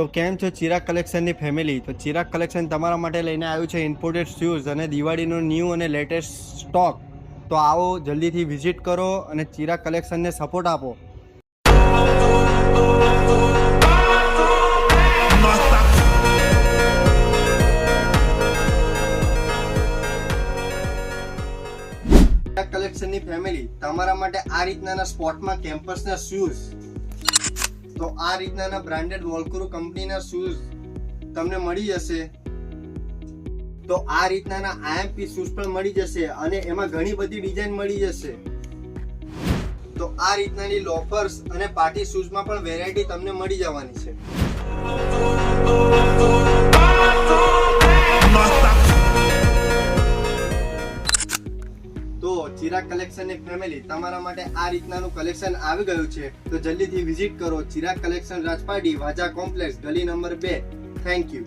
તો કેમ છો ચિરાગ કલેક્શનની ફેમિલી? તો ચિરાગ કલેક્શન તમારા માટે લઈને આવ્યું છે ઇમ્પોર્ટેડ શૂઝ અને દિવાળીનો ન્યૂ અને લેટેસ્ટ સ્ટોક. તો આવો જલ્દીથી વિઝિટ કરો અને ચિરાગ કલેક્શનને સપોર્ટ આપો. ચિરાગ કલેક્શનની ફેમિલી તમારા માટે આ રીતના સ્પોર્ટમાં કેમ્પસના શૂઝ, તો આ રીતના બ્રાન્ડેડ વોલ્ક્રો કંપનીના શૂઝ તમને મળી જશે. તો આ રીતના આઈએમપી શૂઝ પણ મળી જશે અને એમાં ઘણી બધી ડિઝાઇન મળી જશે. તો આ રીતનાની લોફર્સ અને પાર્ટી શૂઝમાં પણ વેરાયટી તમને મળી જવાની છે. તો ચિરાગ કલેક્શનની ફેમિલી તમારા માટે આ રીતનાનું કલેક્શન આવી ગયું છે. તો જલ્દીથી વિઝિટ કરો ચિરાગ કલેક્શન રાજપારડી વાજા કોમ્પ્લેક્સ ગલી નંબર 2. Thank you.